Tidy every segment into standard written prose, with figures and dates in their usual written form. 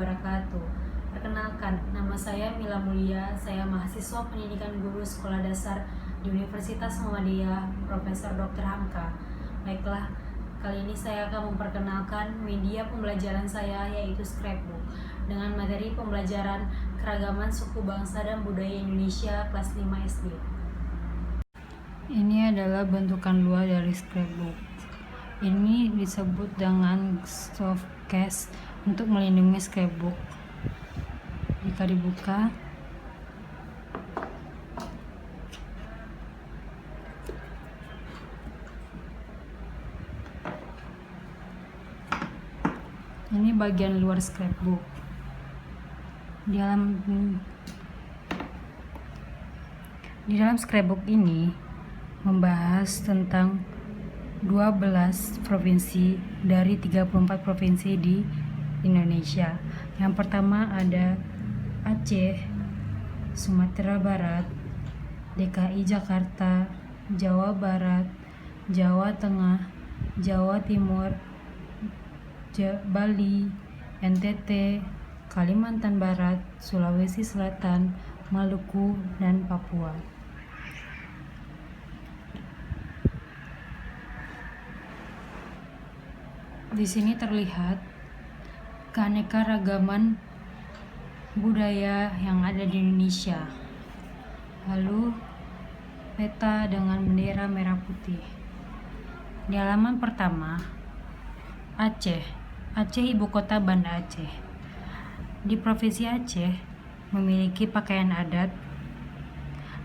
wabarakatuh. Perkenalkan, nama saya Mila Mulia, saya mahasiswa pendidikan guru sekolah dasar di Universitas Muhammadiyah, Profesor Dr. Hamka. Baiklah, kali ini saya akan memperkenalkan media pembelajaran saya, yaitu Scrapbook, dengan materi pembelajaran keragaman suku bangsa dan budaya Indonesia kelas 5 SD. Ini adalah bentukan luar dari Scrapbook. Ini disebut dengan soft case untuk melindungi Scrapbook. Jika dibuka, ini bagian luar Scrapbook. Di dalam Scrapbook ini membahas tentang 12 provinsi dari 34 provinsi di Indonesia. Yang pertama ada Aceh, Sumatera Barat, DKI Jakarta, Jawa Barat, Jawa Tengah, Jawa Timur, Bali, NTT, Kalimantan Barat, Sulawesi Selatan, Maluku, dan Papua. Di sini terlihat keanekaragaman budaya yang ada di Indonesia. Lalu peta dengan bendera merah putih. Di halaman pertama, Aceh. Aceh ibu kota Banda Aceh. Di Provinsi Aceh memiliki pakaian adat.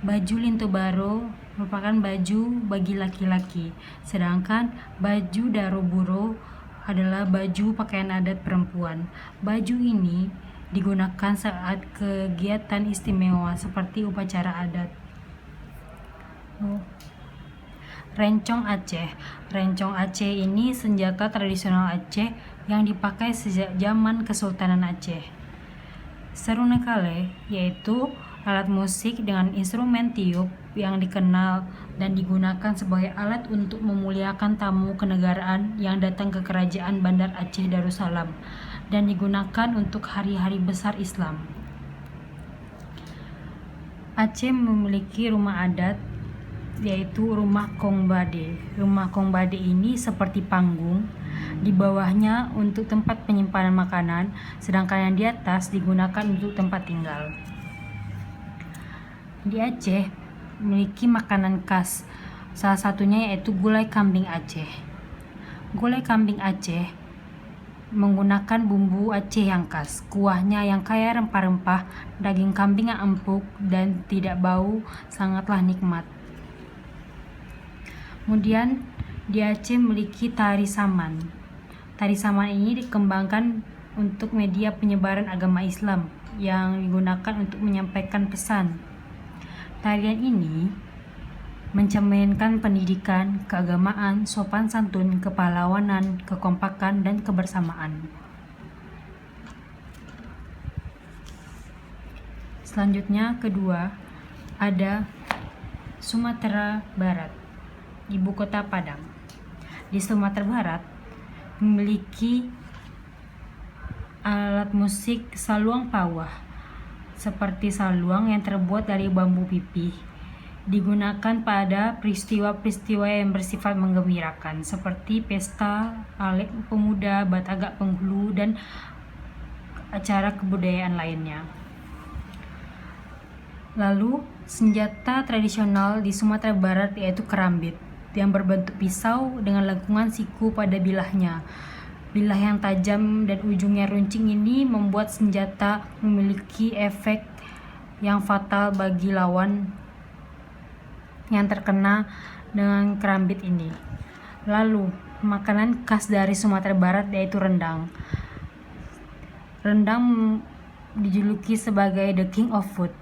Baju Lintubaro merupakan baju bagi laki-laki, sedangkan baju Daroburo adalah baju pakaian adat perempuan. Baju ini digunakan saat kegiatan istimewa seperti upacara adat. Rencong Aceh. Rencong Aceh ini senjata tradisional Aceh yang dipakai sejak zaman Kesultanan Aceh. Serunekale yaitu alat musik dengan instrumen tiup yang dikenal dan digunakan sebagai alat untuk memuliakan tamu kenegaraan yang datang ke kerajaan Bandar Aceh Darussalam dan digunakan untuk hari-hari besar Islam. Aceh memiliki rumah adat yaitu Rumah Kongbade. Rumah Kongbade ini seperti panggung, di bawahnya untuk tempat penyimpanan makanan, sedangkan yang di atas digunakan untuk tempat tinggal. Di Aceh memiliki makanan khas, salah satunya yaitu gulai kambing Aceh. Gulai kambing Aceh menggunakan bumbu Aceh yang khas, kuahnya yang kaya rempah-rempah, daging kambing yang empuk dan tidak bau, sangatlah nikmat. Kemudian di Aceh memiliki tari saman. Tari saman ini dikembangkan untuk media penyebaran agama Islam yang digunakan untuk menyampaikan pesan. Tarian ini mencerminkan pendidikan, keagamaan, sopan santun, kepahlawanan, kekompakan, dan kebersamaan. Selanjutnya kedua ada Sumatera Barat, ibu kota Padang. Di Sumatera Barat memiliki alat musik saluang pawah seperti saluang yang terbuat dari bambu pipih, digunakan pada peristiwa-peristiwa yang bersifat menggembirakan seperti pesta, Alek Pemuda, Batagak Penghulu, dan acara kebudayaan lainnya. Lalu senjata tradisional di Sumatera Barat yaitu kerambit yang berbentuk pisau dengan lengkungan siku pada bilahnya. Bilah yang tajam dan ujungnya runcing ini membuat senjata memiliki efek yang fatal bagi lawan yang terkena dengan kerambit ini. Lalu, makanan khas dari Sumatera Barat yaitu rendang. Rendang dijuluki sebagai the king of food.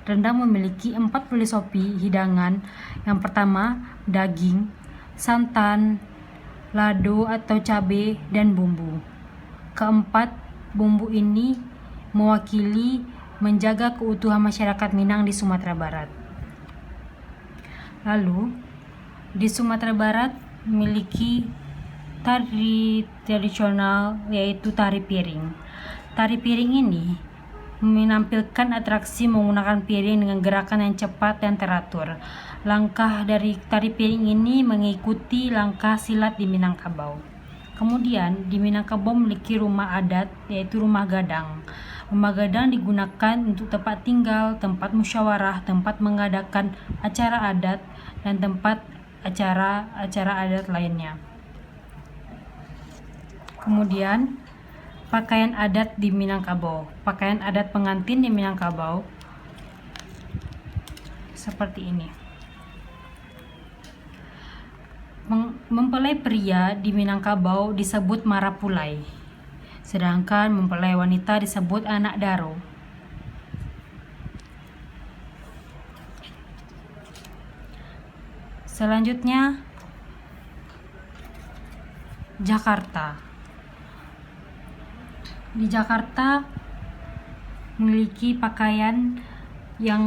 Rendang memiliki 4 filosofi hidangan. Yang pertama, daging, santan, lado atau cabai, dan bumbu. Keempat, bumbu ini mewakili menjaga keutuhan masyarakat Minang di Sumatera Barat. Lalu, di Sumatera Barat memiliki tari tradisional yaitu tari piring. Tari piring ini menampilkan atraksi menggunakan piring dengan gerakan yang cepat dan teratur. Langkah dari tari piring ini mengikuti langkah silat di Minangkabau. Kemudian di Minangkabau memiliki rumah adat, yaitu rumah gadang. Rumah gadang digunakan untuk tempat tinggal, tempat musyawarah, tempat mengadakan acara adat, dan tempat acara adat lainnya. Kemudian pakaian adat di Minangkabau. Pakaian adat pengantin di Minangkabau seperti ini. Mempelai pria di Minangkabau disebut marapulai, sedangkan mempelai wanita disebut anak daro. Selanjutnya, Jakarta. Di Jakarta memiliki pakaian yang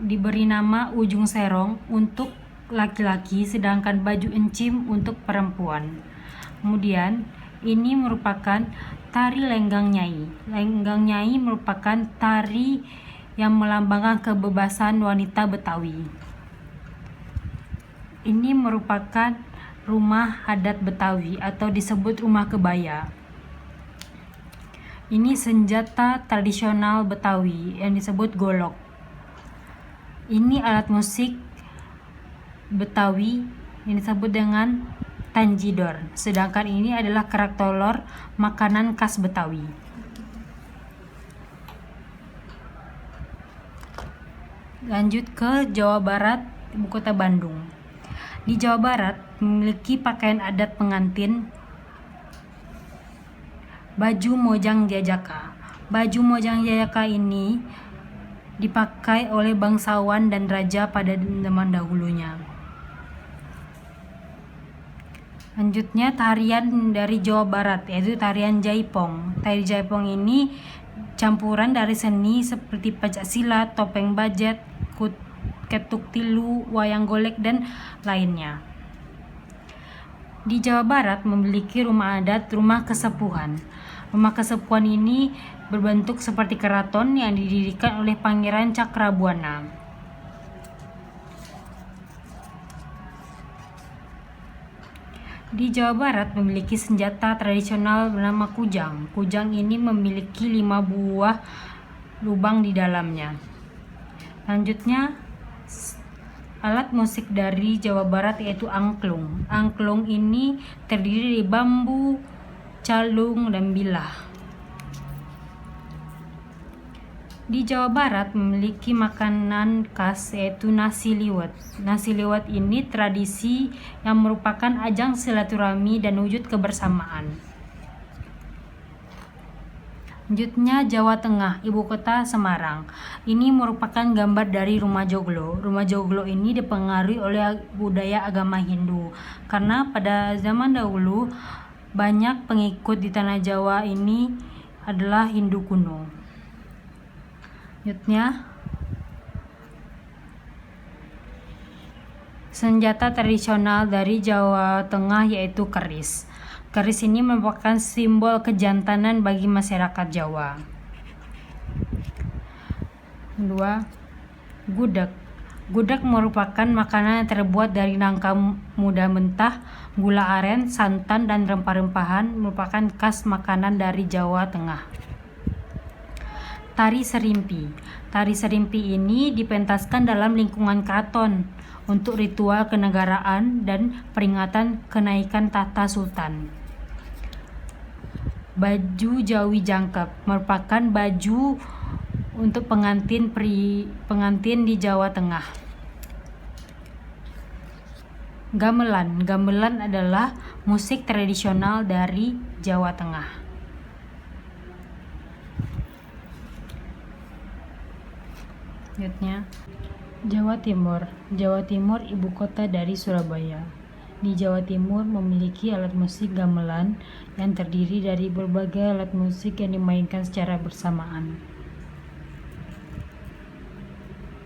diberi nama ujung serong untuk laki-laki, sedangkan baju encim untuk perempuan. Kemudian ini merupakan tari lenggang nyai. Lenggang nyai merupakan tari yang melambangkan kebebasan wanita Betawi. Ini merupakan rumah adat Betawi atau disebut rumah kebaya. Ini senjata tradisional Betawi yang disebut golok. Ini alat musik Betawi yang disebut dengan tanjidor. Sedangkan ini adalah kerak telur, makanan khas Betawi. Lanjut ke Jawa Barat, ibu kota Bandung. Di Jawa Barat memiliki pakaian adat pengantin baju Mojang Jajaka. Baju Mojang Jajaka ini dipakai oleh bangsawan dan raja pada zaman dahulunya. Lanjutnya tarian dari Jawa Barat, yaitu tarian Jaipong. Tari Jaipong ini campuran dari seni seperti pencak silat, topeng bajet, ketuk tilu, wayang golek, dan lainnya. Di Jawa Barat memiliki rumah adat, rumah kesepuhan. Rumah kesepuhan ini berbentuk seperti keraton yang didirikan oleh Pangeran Cakrabuana. Di Jawa Barat memiliki senjata tradisional bernama kujang. Kujang ini memiliki 5 buah lubang di dalamnya. Lanjutnya, alat musik dari Jawa Barat yaitu angklung. Angklung ini terdiri dari bambu, calung, dan bilah. Di Jawa Barat memiliki makanan khas yaitu nasi liwet. Nasi liwet ini tradisi yang merupakan ajang silaturahmi dan wujud kebersamaan. Selanjutnya Jawa Tengah, ibu kota Semarang. Ini merupakan gambar dari rumah joglo. Rumah joglo ini dipengaruhi oleh budaya agama Hindu, karena pada zaman dahulu banyak pengikut di tanah Jawa ini adalah Hindu kuno. Selanjutnya, senjata tradisional dari Jawa Tengah yaitu keris. Keris ini merupakan simbol kejantanan bagi masyarakat Jawa. Kedua, gudeg. Gudeg merupakan makanan yang terbuat dari nangka muda mentah, gula aren, santan, dan rempah-rempahan, merupakan khas makanan dari Jawa Tengah. Tari serimpi. Tari serimpi ini dipentaskan dalam lingkungan keraton untuk ritual kenegaraan dan peringatan kenaikan tahta sultan. Baju Jawi Jangkep merupakan baju untuk pengantin di Jawa Tengah. Gamelan. Gamelan adalah musik tradisional dari Jawa Tengah. Selanjutnya, Jawa Timur. Jawa Timur ibu kota dari Surabaya. Di Jawa Timur memiliki alat musik gamelan yang terdiri dari berbagai alat musik yang dimainkan secara bersamaan.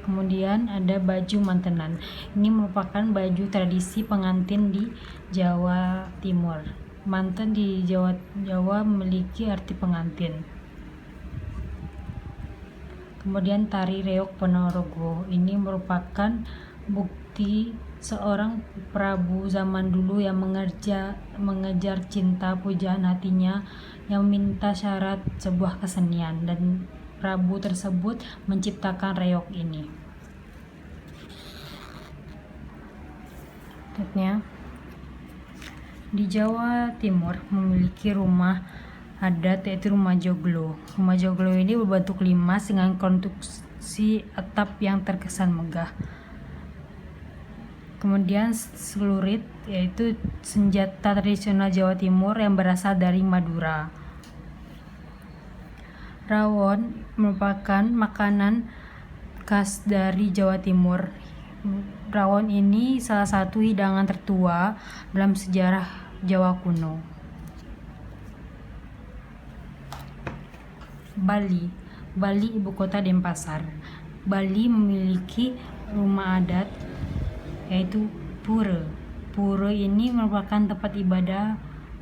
Kemudian ada baju mantenan. Ini merupakan baju tradisi pengantin di Jawa Timur. Manten di Jawa memiliki arti pengantin. Kemudian tari reog Ponorogo ini merupakan bukti seorang prabu zaman dulu yang mengejar cinta pujaan hatinya yang minta syarat sebuah kesenian, dan prabu tersebut menciptakan reog ini. Berikutnya, di Jawa Timur memiliki rumah adat yaitu rumah joglo. Rumah joglo ini berbentuk limas dengan konstruksi atap yang terkesan megah. Kemudian selurit yaitu senjata tradisional Jawa Timur yang berasal dari Madura. Rawon merupakan makanan khas dari Jawa Timur. Rawon ini salah satu hidangan tertua dalam sejarah Jawa kuno. Bali ibu kota Denpasar. Bali memiliki rumah adat yaitu pura. Pura ini merupakan tempat ibadah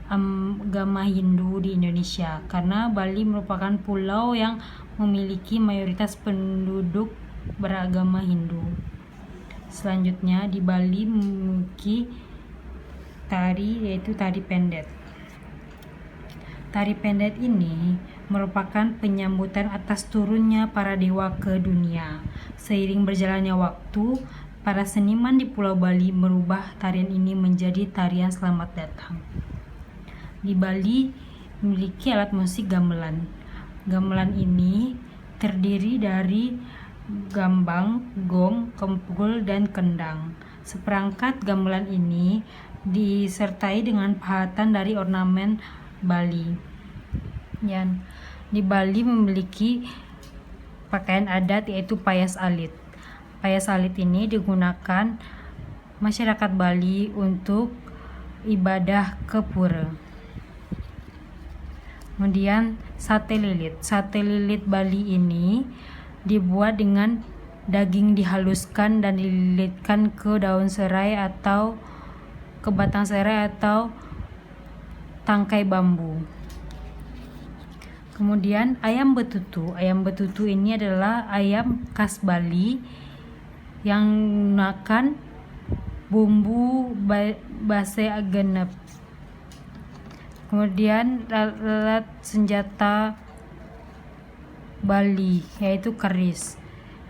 agama Hindu di Indonesia, karena Bali merupakan pulau yang memiliki mayoritas penduduk beragama Hindu. Selanjutnya, di Bali memiliki tari yaitu tari pendet. Tari pendet ini merupakan penyambutan atas turunnya para dewa ke dunia. Seiring berjalannya waktu, para seniman di Pulau Bali merubah tarian ini menjadi tarian selamat datang. Di Bali memiliki alat musik gamelan. Gamelan ini terdiri dari gambang, gong, kempul, dan kendang. Seperangkat gamelan ini disertai dengan pahatan dari ornamen Bali. Di Bali memiliki pakaian adat yaitu payas alit. Payas alit ini digunakan masyarakat Bali untuk ibadah ke pura. Kemudian sate lilit. Sate lilit Bali ini dibuat dengan daging dihaluskan dan dililitkan ke daun serai atau ke batang serai atau tangkai bambu. Kemudian ayam betutu. Ayam betutu ini adalah ayam khas Bali yang menggunakan bumbu base genep. Kemudian alat senjata Bali yaitu keris.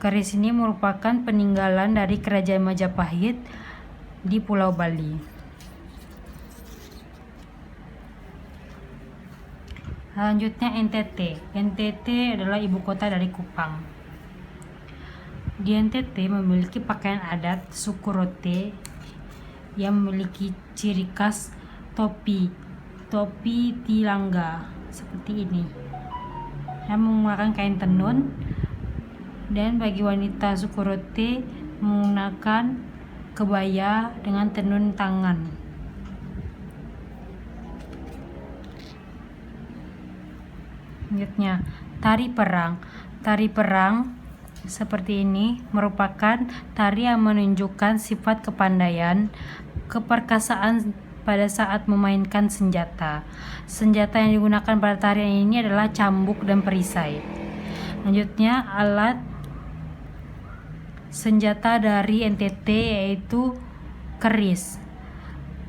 Keris ini merupakan peninggalan dari Kerajaan Majapahit di Pulau Bali. Selanjutnya NTT. NTT adalah ibu kota dari Kupang. Di NTT memiliki pakaian adat suku Rote yang memiliki ciri khas topi tilangga seperti ini, yang menggunakan kain tenun, dan bagi wanita suku Rote menggunakan kebaya dengan tenun tangan. Selanjutnya, tari perang. Tari perang seperti ini merupakan tari yang menunjukkan sifat kepandaian, keperkasaan pada saat memainkan senjata. Senjata yang digunakan pada tarian ini adalah cambuk dan perisai. Selanjutnya, alat senjata dari NTT yaitu keris.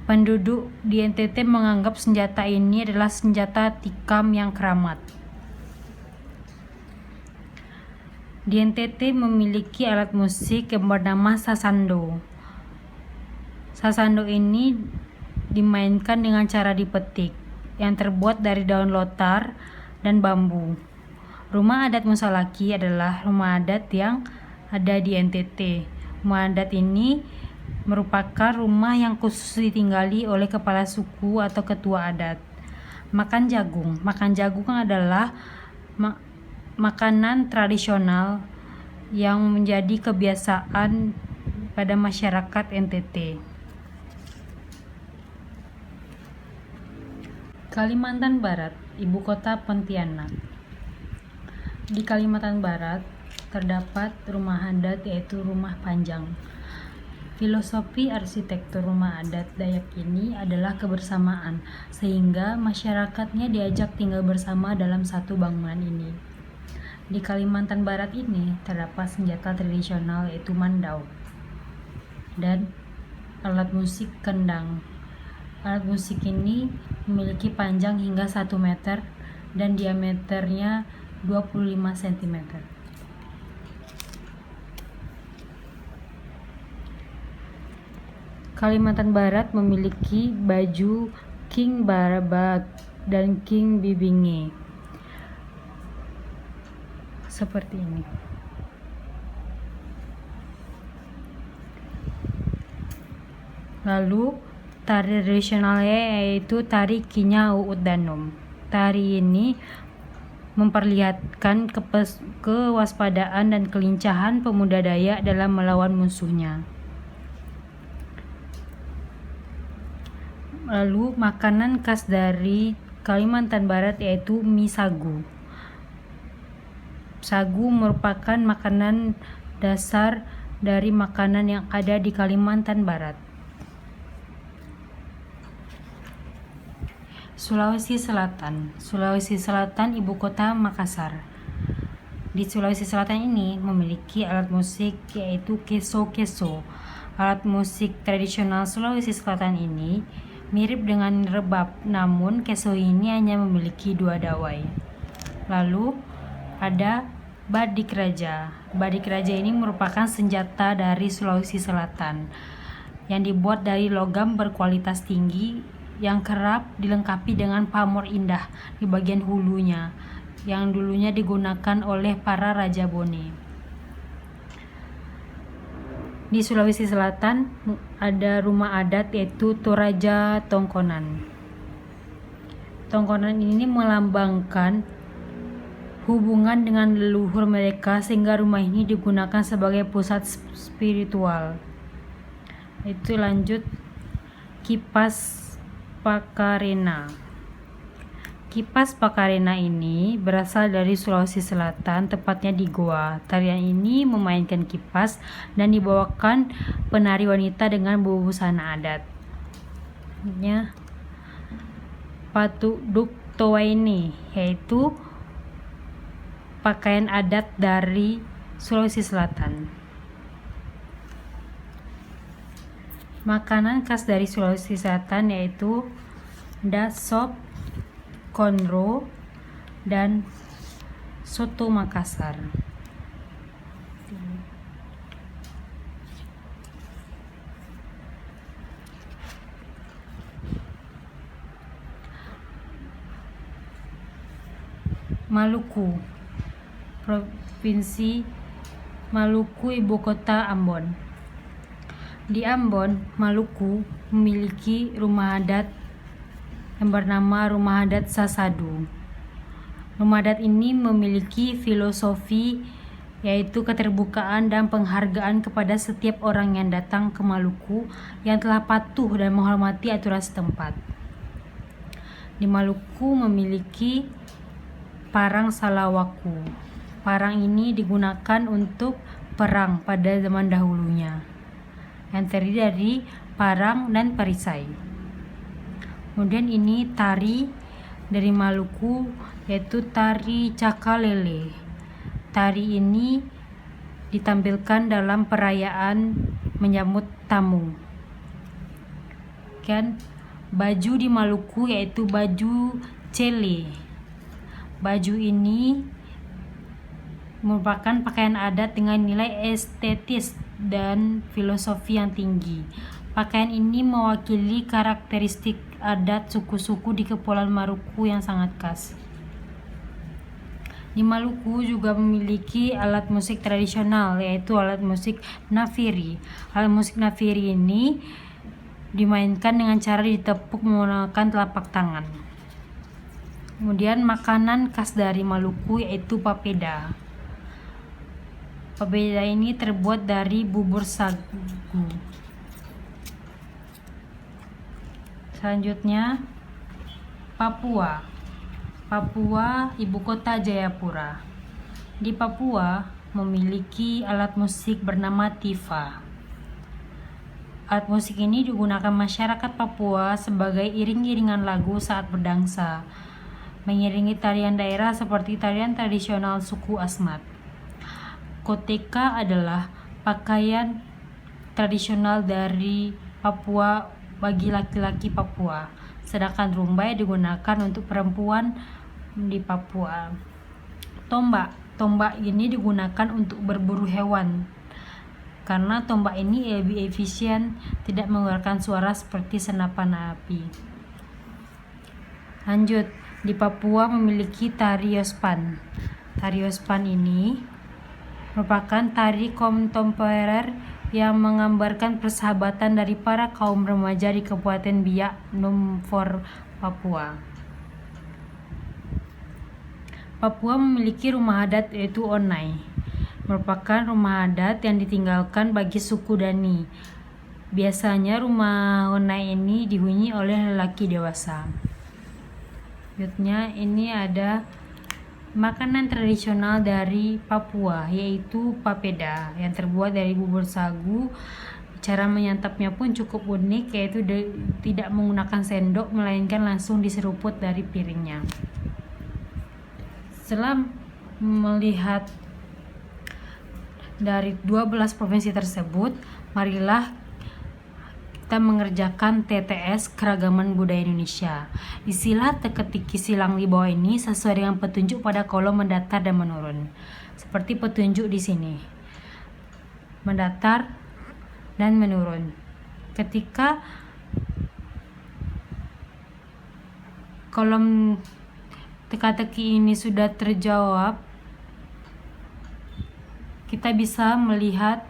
Penduduk di NTT menganggap senjata ini adalah senjata tikam yang keramat. Di NTT memiliki alat musik yang bernama sasando. Sasando ini dimainkan dengan cara dipetik, yang terbuat dari daun lotar dan bambu. Rumah adat Musalaki adalah rumah adat yang ada di NTT. Rumah adat ini merupakan rumah yang khusus ditinggali oleh kepala suku atau ketua adat. Makan jagung. Makan jagung adalah makanan tradisional yang menjadi kebiasaan pada masyarakat NTT. Kalimantan Barat, ibu kota Pontianak. Di Kalimantan Barat terdapat rumah adat yaitu Rumah Panjang. Filosofi arsitektur rumah adat Dayak ini adalah kebersamaan, sehingga masyarakatnya diajak tinggal bersama dalam satu bangunan ini. Di Kalimantan Barat ini terdapat senjata tradisional yaitu mandau dan alat musik kendang. Alat musik ini memiliki panjang hingga 1 meter dan diameternya 25 cm. Kalimantan Barat memiliki baju King Barabag dan King Bibinge seperti ini. Lalu tari tradisionalnya yaitu tari Kinya Uut Danom. Tari ini memperlihatkan kewaspadaan dan kelincahan pemuda Dayak dalam melawan musuhnya. Lalu makanan khas dari Kalimantan Barat yaitu mie sagu. Sagu merupakan makanan dasar dari makanan yang ada di Kalimantan Barat. Sulawesi Selatan. Sulawesi Selatan ibu kota Makassar. Di Sulawesi Selatan ini memiliki alat musik yaitu keso-keso. Alat musik tradisional Sulawesi Selatan ini mirip dengan rebab, namun keso ini hanya memiliki 2 dawai. Lalu ada badik raja. Badik raja ini merupakan senjata dari Sulawesi Selatan yang dibuat dari logam berkualitas tinggi yang kerap dilengkapi dengan pamor indah di bagian hulunya yang dulunya digunakan oleh para raja Bone. Di Sulawesi Selatan ada rumah adat yaitu Toraja Tongkonan. Tongkonan ini melambangkan hubungan dengan leluhur mereka sehingga rumah ini digunakan sebagai pusat spiritual. Itu lanjut kipas Pakarena. Kipas Pakarena ini berasal dari Sulawesi Selatan, tepatnya di Goa. Tarian ini memainkan kipas dan dibawakan penari wanita dengan busana adat. Patu Duk Towaini, yaitu pakaian adat dari Sulawesi Selatan. Makanan khas dari Sulawesi Selatan yaitu dasop, konro, dan soto Makassar. Maluku. Provinsi Maluku, ibu kota Ambon. Di Ambon, Maluku memiliki rumah adat yang bernama Rumah Adat Sasadu. Rumah adat ini memiliki filosofi yaitu keterbukaan dan penghargaan kepada setiap orang yang datang ke Maluku yang telah patuh dan menghormati aturan setempat. Di Maluku memiliki parang salawaku. Parang ini digunakan untuk perang pada zaman dahulunya, yang terdiri dari parang dan perisai. Kemudian ini tari dari Maluku yaitu tari Cakalele. Tari ini ditampilkan dalam perayaan menyambut tamu. Baju di Maluku yaitu baju cele. Baju ini merupakan pakaian adat dengan nilai estetis dan filosofi yang tinggi. Pakaian ini mewakili karakteristik adat suku-suku di Kepulauan Maluku yang sangat khas. Di Maluku juga memiliki alat musik tradisional yaitu alat musik nafiri. Alat musik nafiri ini dimainkan dengan cara ditepuk menggunakan telapak tangan. Kemudian makanan khas dari Maluku yaitu papeda. Papeda ini terbuat dari bubur sagu. Selanjutnya, Papua. Papua, ibu kota Jayapura. Di Papua memiliki alat musik bernama tifa. Alat musik ini digunakan masyarakat Papua sebagai iring-iringan lagu saat berdansa. mengiringi tarian daerah seperti tarian tradisional suku Asmat. Koteka adalah pakaian tradisional dari Papua bagi laki-laki Papua, sedangkan rumbai digunakan untuk perempuan di Papua. Tombak ini digunakan untuk berburu hewan, karena tombak ini lebih efisien, tidak mengeluarkan suara seperti senapan api. Lanjut, di Papua memiliki tari Yospan. Tari Yospan ini merupakan tari kontemporer yang menggambarkan persahabatan dari para kaum remaja di Kabupaten Biak Numfor, Papua. Papua memiliki rumah adat yaitu Onai, merupakan rumah adat yang ditinggalkan bagi suku Dani. Biasanya rumah Onai ini dihuni oleh lelaki dewasa. Selanjutnya ini ada makanan tradisional dari Papua, yaitu papeda yang terbuat dari bubur sagu. Cara menyantapnya pun cukup unik, yaitu tidak menggunakan sendok melainkan langsung diseruput dari piringnya. Setelah melihat dari 12 provinsi tersebut, marilah kita mengerjakan TTS Keragaman Budaya Indonesia. Istilah teka-teki silang di bawah ini sesuai dengan petunjuk pada kolom mendatar dan menurun. Seperti petunjuk di sini. Mendatar dan menurun. Ketika kolom teka-teki ini sudah terjawab, kita bisa melihat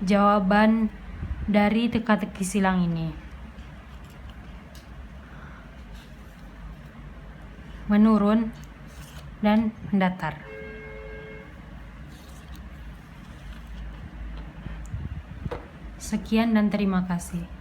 jawaban dari teka-teki silang ini. Menurun dan mendatar. Sekian dan terima kasih.